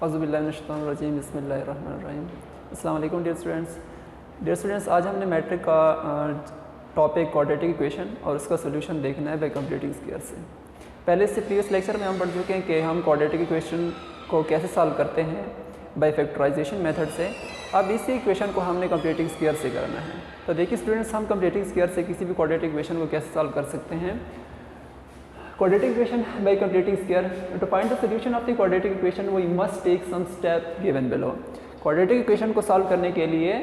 औज़ुबिल्लाहिमिनश्शैतानिर्रजीम बिस्मिल्लाहिर्रहमानिर्रहीम। अस्सलाम वालेकुम डियर स्टूडेंट्स, आज हमने मैट्रिक का टॉपिक क्वाड्रेटिक इक्वेशन और उसका सोल्यूशन देखना है बाय कंप्यूटिंग स्क्वायर से। पहले से प्रीवियस लेक्चर में हम पढ़ चुके हैं कि हम क्वाड्रेटिक इक्वेशन को कैसे सॉल्व करते हैं बाय फैक्टराइजेशन मेथड से। अब इसी इक्वेशन को हमने कंप्यूटिंग स्क्वायर से करना है। तो देखिए स्टूडेंट्स, हम कंप्यूटिंग स्क्वायर से किसी भी क्वाड्रेटिक इक्वेशन को कैसे सॉल्व कर सकते हैं। Quadratic equation by completing square. To find the solution of the quadratic equation, we must take some step given below. Quadratic equation को सॉल्व करने के लिए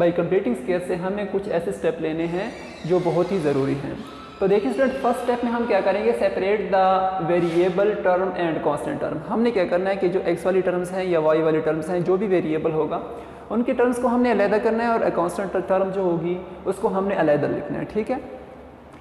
by completing square से हमें कुछ ऐसे स्टेप लेने हैं जो बहुत ही ज़रूरी हैं। तो देखिए स्टूडेंट, फर्स्ट स्टेप में हम क्या करेंगे, separate the variable term and constant term. हमने क्या करना है कि जो x वाली टर्म्स हैं या y वाली टर्म्स हैं, जो भी वेरिएबल होगा उनकी टर्म्स को हमने अलग करना है और कांस्टेंट टर्म जो होगी उसको हमने अलग लिखना है। ठीक है,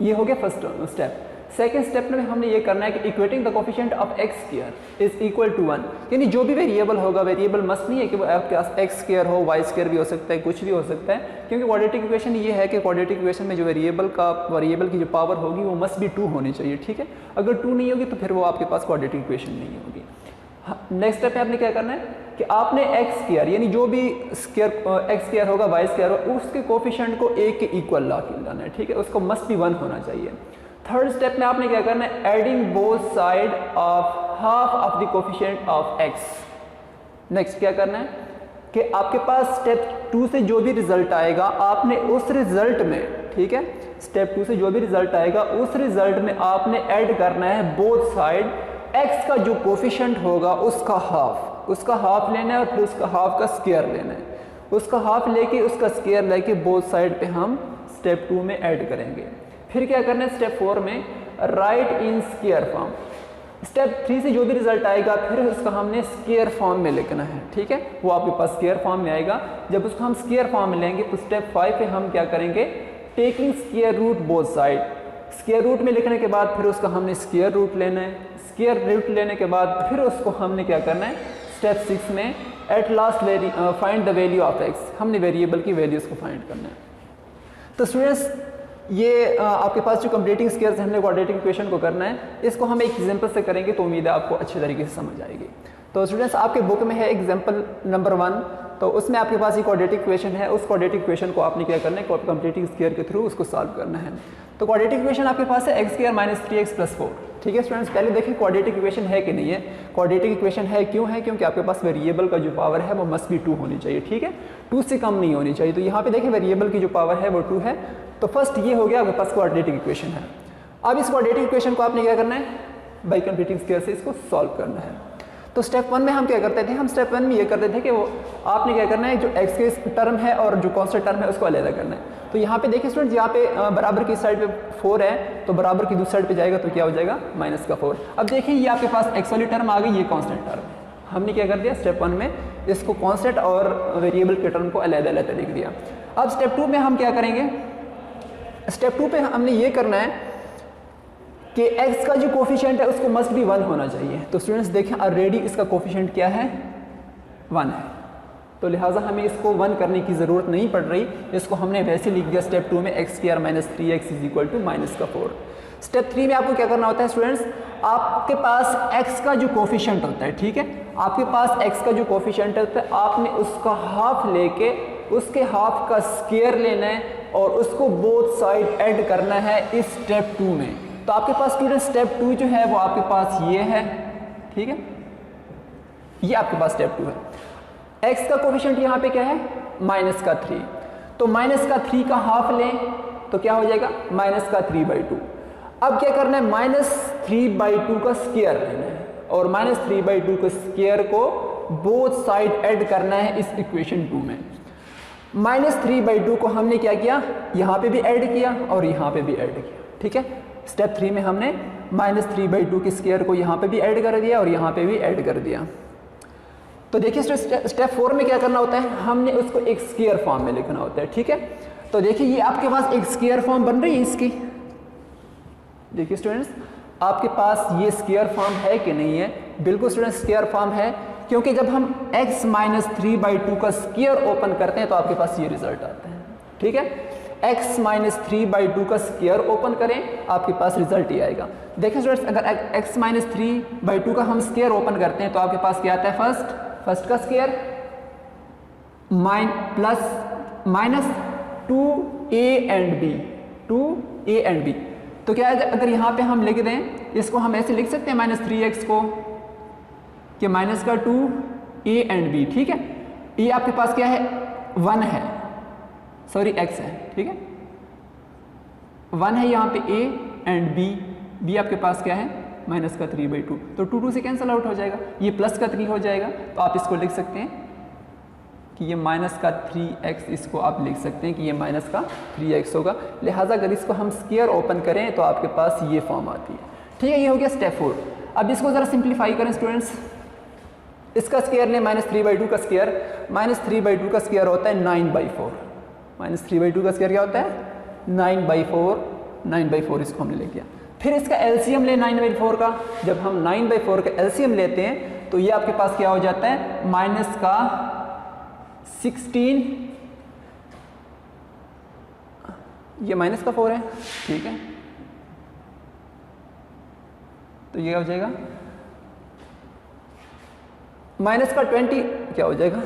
ये हो गया फर्स्ट स्टेप। सेकेंड स्टेप में हमने ये करना है कि equating the coefficient of x square is equal to 1, यानी जो भी वेरिएबल होगा, वेरिएबल मस्ट नहीं है कि वो आपके पास एक्स स्क्वायर हो, वाई स्क्वायर भी हो सकता है, कुछ भी हो सकता है, क्योंकि क्वाड्रेटिक इक्वेशन ये है कि क्वाड्रेटिक इक्वेशन में जो वेरिएबल की जो पावर होगी वो मस्ट बी 2 होनी चाहिए। ठीक है, अगर 2 नहीं होगी तो फिर वो आपके पास क्वाड्रेटिक इक्वेशन नहीं होगी। नेक्स्ट स्टेप में आपने क्या करना है कि आपने एक्स स्क्वायर यानी जो भी स्क्वायर एक्स स्क्वायर होगा, वाई स्क्वायर होगा, उसके कोफिशिएंट को एक के इक्वल लाना है। ठीक है, उसको मस्ट बी 1 होना चाहिए। थर्ड स्टेप में आपने क्या करना है, adding both side of half of the coefficient of x. Next क्या करना है कि आपके पास स्टेप 2 से जो भी रिजल्ट आएगा आपने उस रिजल्ट में, ठीक है, स्टेप 2 से जो भी रिजल्ट आएगा उस रिजल्ट में आपने ऐड करना है बोथ साइड, एक्स का जो कोफिशिएंट होगा उसका हाफ लेना है और फिर उसका हाफ का स्क्वायर लेना है। उसका हाफ लेके उसका स्क्वायर लेके बोथ साइड पे हम स्टेप 2 में ऐड करेंगे। फिर क्या करना है, स्टेप 4 में right in square form. Step 3 से जो भी रिजल्ट आएगा फिर उसका हमने स्क्वायर फॉर्म में लिखना है। ठीक है, वो आपके पास स्क्वायर फॉर्म में आएगा। जब उसको हम स्क्वायर फॉर्म में लेंगे तो स्टेप 5 पे हम क्या करेंगे, taking square root both side. Square root में लिखने के बाद फिर उसका हमने स्क्वायर रूट लेना है। स्क्वायर रूट लेने के बाद फिर उसको हमने क्या करना है, स्टेप 6 में at last find the value of x, हमने वेरिएबल की वैल्यूज को फाइंड करना है। तो स्टूडेंट्स, ये आपके पास जो कंप्लीटिंग स्क्वायर से हमने क्वाड्रेटिक इक्वेशन को करना है, इसको हम एक एग्जांपल से करेंगे तो उम्मीद है आपको अच्छे तरीके से समझ आएगी। तो स्टूडेंट्स, आपके बुक में है एग्जांपल नंबर 1, तो उसमें आपके पास ये क्वाड्रेटिक इक्वेशन है। उस क्वाड्रेटिक इक्वेशन को आपने क्या करना है, कंप्लीटिंग स्क्वायर के थ्रू उसको सॉल्व करना है। तो क्वाड्रेटिक इक्वेशन आपके पास है x square minus 3x plus 4। ठीक है स्टूडेंट्स, पहले देखिए क्वाड्रेटिक इक्वेशन है कि नहीं है। क्वाड्रेटिक इक्वेशन है, क्यों है, क्योंकि आपके पास वेरिएबल का जो पावर है वो मस्ट बी 2 होनी चाहिए। ठीक है, 2 से कम नहीं होनी चाहिए। तो यहाँ पे देखिए वेरिएबल की जो पावर है वो 2 है। तो फर्स्ट ये हो गया आपके पास क्वाड्रेटिक इक्वेशन है। अब इस क्वाड्रेटिक इक्वेशन को आपने क्या करना है, बाय कंप्लीटिंग स्क्वायर से इसको सॉल्व करना है। तो स्टेप 1 में हम क्या करते थे, हम स्टेप 1 में ये करते थे कि वो आपने क्या करना है, जो एक्स के टर्म है और जो कांस्टेंट टर्म है उसको अलग करना है। तो यहाँ पे देखिए स्टूडेंट, यहाँ पे बराबर की साइड पे 4 है, तो बराबर की दूसरी साइड पे जाएगा तो क्या हो जाएगा, माइनस का 4। अब देखिए ये आपके पास एक्स वाली टर्म आ गई, ये कांस्टेंट टर्म है। हमने क्या कर दिया, स्टेप 1 में इसको कांस्टेंट और वेरिएबल के टर्म को अलग अलग लिख दिया। अब स्टेप 2 में हम क्या करेंगे, स्टेप 2 पे हमने ये करना है कि x का जो कोफिशिएंट है उसको मस्ट बी 1 होना चाहिए। तो स्टूडेंट्स देखें, ऑलरेडी इसका कोफिशिएंट क्या है, 1 है, तो लिहाजा हमें इसको 1 करने की ज़रूरत नहीं पड़ रही। इसको हमने वैसे लिख दिया स्टेप 2 में, x square minus 3x is equal to minus का 4। स्टेप 3 में आपको क्या करना होता है स्टूडेंट्स, आपके पास x का जो कोफिशिएंट होता है, ठीक है, आपके पास x का जो कोफिशिएंट होता है, आपने उसका हाफ लेके उसके हाफ का स्क्वायर लेना है और उसको बोथ साइड ऐड करना है इस स्टेप 2 में। तो आपके पास स्टूडेंट स्टेप 2 जो है वो आपके पास ये है। ठीक है, ये आपके पास स्टेप 2 है। x का कोफिशिएंट यहाँ पे क्या है, माइनस का 3, तो माइनस का 3 का हाफ लें तो क्या हो जाएगा, माइनस का 3/2। अब क्या करना है, माइनस 3/2 का स्क्वायर लेना है और माइनस 3/2 के स्क्वायर को बोथ साइड ऐड करना है इस इक्वेशन 2 में। माइनस 3/2 को हमने क्या किया, यहाँ पे भी ऐड किया और यहाँ पे भी ऐड किया। ठीक है, स्टेप 3 में हमने माइनस 3/2 के स्क्वायर को यहाँ पे भी ऐड कर दिया और यहाँ पे भी ऐड कर दिया। तो देखिए स्टेप 4 में क्या करना होता है, हमने उसको एक स्क्वायर फॉर्म में लिखना होता है। ठीक है, तो देखिए ये आपके पास एक स्क्वायर फॉर्म बन रही है इसकी। देखिए स्टूडेंट्स, आपके पास ये स्क्वायर फॉर्म है कि नहीं है, बिल्कुल स्टूडेंट्स स्क्वायर फॉर्म है, क्योंकि जब हम x माइनस 3/2 का स्क्वायर ओपन करते हैं तो आपके पास ये रिजल्ट आता है। ठीक है, x माइनस 3/2 का स्क्वायर ओपन करें, आपके पास रिजल्ट ये आएगा। देखिए स्टूडेंट्स, अगर x माइनस 3/2 का हम स्क्वायर ओपन करते हैं तो आपके पास क्या आता है, फर्स्ट का square minus 2a and b, 2a and b। तो क्या है, अगर यहाँ पे हम लिख दें इसको, हम ऐसे लिख सकते हैं -3x को कि माइनस का 2a एंड b, ठीक है। ये आपके पास क्या है, 1 है, सॉरी x है, ठीक है, 1 है यहाँ पे a एंड b आपके पास क्या है, माइनस का 3/2। तो 2 से कैंसिल आउट हो जाएगा, ये प्लस का 3 हो जाएगा। तो आप इसको लिख सकते हैं कि ये माइनस का 3x, इसको आप लिख सकते हैं कि ये माइनस का 3x होगा। लिहाजा अगर इसको हम स्क्वायर ओपन करें तो आपके पास ये फॉर्म आती है, ठीक है। ये हो गया स्टेप 4। अब इसको ज़रा सिंप्लीफाई करें स्टूडेंट्स। इसका स्क्वायर लें -3/2 का स्क्वायर, -3/2 का स्क्वायर होता है 9/4। -3/2 का स्क्वायर क्या होता है, 9/4। 9/4 इसको हमने लिख दिया। फिर इसका एलसीएम ले 9/4 का। जब हम 9/4 का एलसीएम लेते हैं तो ये आपके पास क्या हो जाता है, माइनस का 16, ये माइनस का 4 है, ठीक है। तो ये हो जाएगा माइनस का 20, क्या हो जाएगा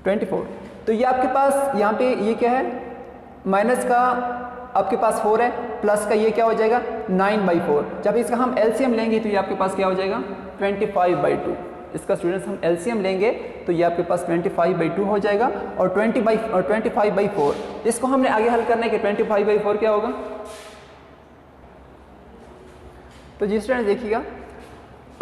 24। तो ये आपके पास यहाँ पे ये क्या है, माइनस का आपके पास 4 है, प्लस का ये क्या हो जाएगा 9/4। जब इसका हम एलसीएम लेंगे तो ये आपके पास क्या हो जाएगा 25/2। इसका स्टूडेंट्स हम एलसीएम लेंगे तो ये आपके पास 25/2 हो जाएगा। और 25/4 इसको हमने आगे हल करना है कि 25/4 क्या होगा। तो जी स्टूडेंट देखिएगा,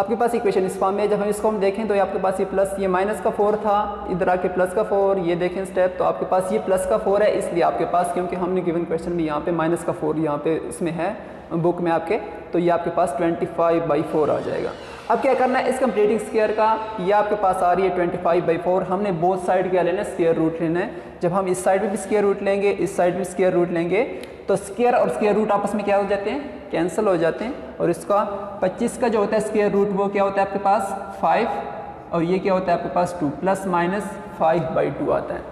आपके पास इक्वेशन इस फॉर्म में है। जब हम इसको हम देखें तो ये आपके पास ये प्लस, ये माइनस का 4 था, इधर आके प्लस का 4, ये देखें स्टेप, तो आपके पास ये प्लस का 4 है, इसलिए आपके पास, क्योंकि हमने गिवन क्वेश्चन में यहाँ पे माइनस का 4 यहाँ पे इसमें है बुक में आपके, तो ये आपके पास 25/4 आ जाएगा। अब क्या करना है, इस कंप्लीटिंग स्क्वायर का, ये आपके पास आ रही है 25/4। हमने बोथ साइड क्या लेना है, स्क्वायर रूट लेना है। जब हम इस साइड में भी स्क्वायर रूट लेंगे, इस साइड में स्क्वायर रूट लेंगे, तो स्क्वायर और स्क्वायर रूट आपस में क्या हो जाते हैं, कैंसिल हो जाते हैं। और इसका 25 का जो होता है स्क्वायर रूट, वो क्या होता है आपके पास 5, और ये क्या होता है आपके पास 2, प्लस माइनस 5/2 आता है।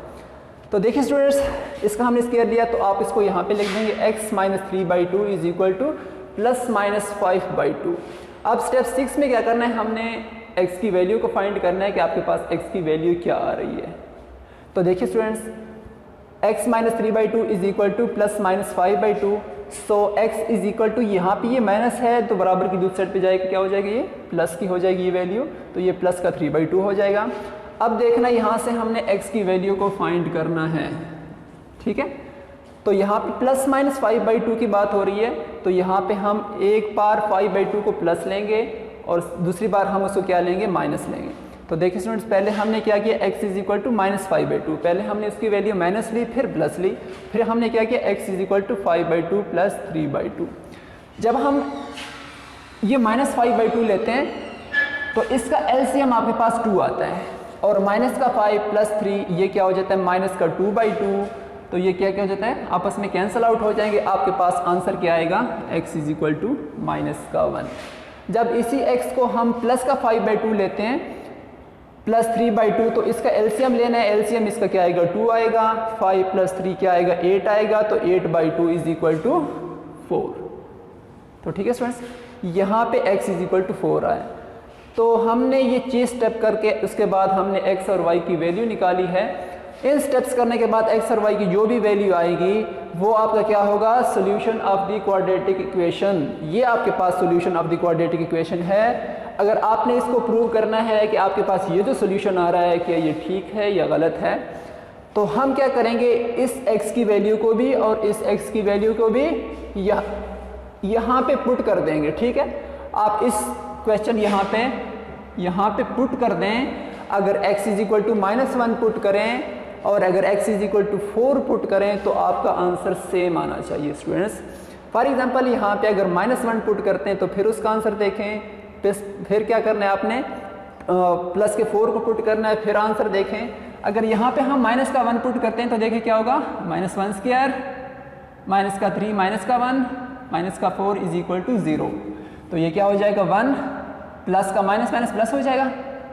तो देखिए स्टूडेंट्स, इसका हमने स्क्वायर लिया तो आप इसको यहाँ पे लिख देंगे x - 3/2 is equal to plus minus 5/2। अब स्टेप 6 में क्या करना है, हमने x की वैल्यू को फाइंड करना है कि आपके पास x की वैल्यू क्या आ रही है। तो देखिए students, x - 3/2 is equal to plus minus 5/2। So x is equal to, यहाँ पे ये माइनस है तो बराबर की दूसरी साइड पे जाएगी, क्या हो जाएगी, ये प्लस की हो जाएगी ये वैल्यू, तो ये प्लस का 3/2 हो जाएगा। अब देखना, यहाँ से हमने x की वैल्यू को फाइंड करना है, ठीक है। तो यहाँ पे प्लस माइनस 5/2 की बात हो रही है, तो यहाँ पे हम एक बार 5/2 को प्लस लेंगे और दूसरी बार हम उसको क्या लेंगे, माइनस लेंगे। तो देखिए स्टूडेंट्स, पहले हमने क्या किया, x इज इक्वल टू -5/2, पहले हमने उसकी वैल्यू माइनस ली, फिर प्लस ली, फिर हमने क्या किया, x is equal to 5/2 plus 3/2। जब हम ये -5/2 लेते हैं तो इसका एलसीएम आपके पास 2 आता है, और माइनस का 5 प्लस 3 ये क्या हो जाता है, माइनस का 2/2। तो ये क्या क्या हो जाता है, आपस में कैंसिल आउट हो जाएंगे। आपके पास आंसर क्या आएगा, x is equal to minus का 1। जब इसी x को हम प्लस का 5/2 लेते हैं, प्लस 3/2, तो इसका एलसीएम लेना है। एलसीएम इसका क्या आएगा, 2 आएगा, 5 प्लस 3 क्या आएगा, 8 आएगा, तो 8/2 इज इक्वल टू 4। तो ठीक है स्टूडेंट्स, यहाँ पे x इज इक्वल टू 4 आया। तो हमने ये चीज स्टेप करके उसके बाद हमने x और y की वैल्यू निकाली है। इन स्टेप्स करने के बाद x और y की जो भी वैल्यू आएगी वो आपका क्या होगा, solution of the quadratic equation. ये आपके पास solution of the quadratic equation है। अगर आपने इसको प्रूव करना है कि आपके पास ये जो सोल्यूशन आ रहा है कि ये ठीक है या गलत है, तो हम क्या करेंगे, इस x की वैल्यू को भी और इस x की वैल्यू को भी यहाँ पे पुट कर देंगे, ठीक है। आप इस क्वेश्चन यहाँ पे पुट कर दें। अगर x is equal to -1 put करें और अगर x is equal to 4 put करें तो आपका आंसर सेम आना चाहिए स्टूडेंट्स। फॉर एग्जांपल यहाँ पे अगर -1 पुट करते हैं तो फिर उसका आंसर देखें, फिर क्या करना है आपने, प्लस के 4 को पुट करना है, फिर आंसर देखें। अगर यहाँ पे हम माइनस का 1 पुट करते हैं तो देखिए क्या होगा, -1 स्क्वायर, माइनस का 3, माइनस का 1, माइनस का 4 इज इक्वल टू 0। तो ये क्या हो जाएगा, 1 प्लस का माइनस माइनस प्लस हो जाएगा,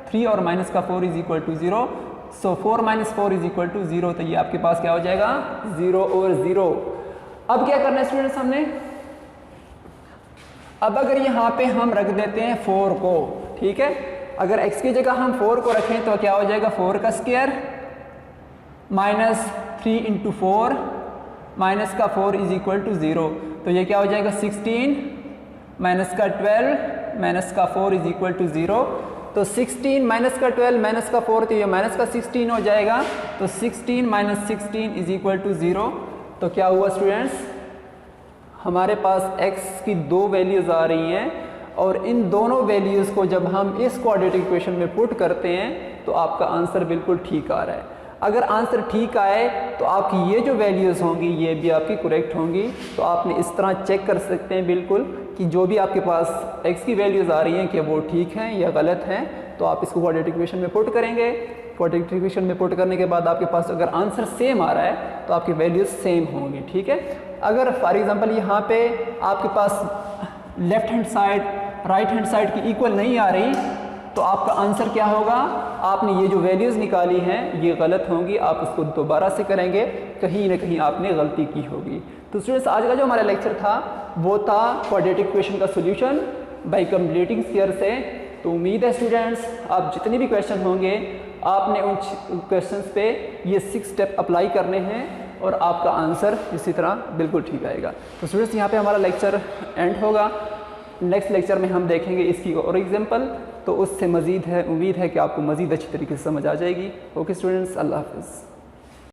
3 और माइनस का 4 is equal to 0। So 4 - 4 is equal to 0। तो ये आपके पास क्या हो जाएगा, 0 और 0। अब क्या करना है स्टूडेंट्स हमने, अब अगर यहाँ पे हम रख देते हैं 4 को, ठीक है, अगर x की जगह हम 4 को रखें तो क्या हो जाएगा 4 का स्क्वायर माइनस 3 इंटू 4 माइनस का 4 इज इक्वल टू 0। तो ये क्या हो जाएगा 16 माइनस का 12 माइनस का 4 इज इक्वल टू 0। तो 16 माइनस का 12 माइनस का 4 तो ये माइनस का 16 हो जाएगा। तो 16 माइनस 16 इज इक्वल टू 0। तो क्या हुआ स्टूडेंट्स, हमारे पास x की दो वैल्यूज़ आ रही हैं और इन दोनों वैल्यूज़ को जब हम इस क्वाड्रेटिक इक्वेशन में पुट करते हैं तो आपका आंसर बिल्कुल ठीक आ रहा है। अगर आंसर ठीक आए तो आपकी ये जो वैल्यूज़ होंगी ये भी आपकी करेक्ट होंगी। तो आपने इस तरह चेक कर सकते हैं बिल्कुल कि जो भी आपके पास x की वैल्यूज़ आ रही हैं कि वो ठीक हैं या गलत हैं। तो आप इसको क्वाड्रेटिक इक्वेशन में पुट करेंगे। क्वाड्रेटिक इक्वेशन में पुट करने के बाद आपके पास अगर आंसर सेम आ रहा है तो आपकी वैल्यूज़ सेम होंगी, ठीक है। अगर फॉर एग्जांपल यहाँ पे आपके पास left hand side right hand side की इक्वल नहीं आ रही तो आपका आंसर क्या होगा, आपने ये जो वैल्यूज़ निकाली हैं ये गलत होंगी। आप उसको दोबारा से करेंगे, कहीं ना कहीं आपने गलती की होगी। तो स्टूडेंट्स आज का जो हमारा लेक्चर था वो था क्वाड्रेटिक इक्वेशन का सोल्यूशन बाय कंप्लीटिंग स्क्वायर से। तो उम्मीद है स्टूडेंट्स आप जितने भी क्वेश्चन होंगे आपने उन क्वेश्चंस पे ये 6 स्टेप अप्लाई करने हैं और आपका आंसर इसी तरह बिल्कुल ठीक आएगा। तो स्टूडेंट्स यहाँ पे हमारा लेक्चर एंड होगा। नेक्स्ट लेक्चर में हम देखेंगे इसकी और एग्जांपल। तो उससे मज़ीद है उम्मीद है कि आपको मज़ीद अच्छी तरीके से समझ आ जाएगी। ओके स्टूडेंट्स, अल्लाह हाफ़िज़।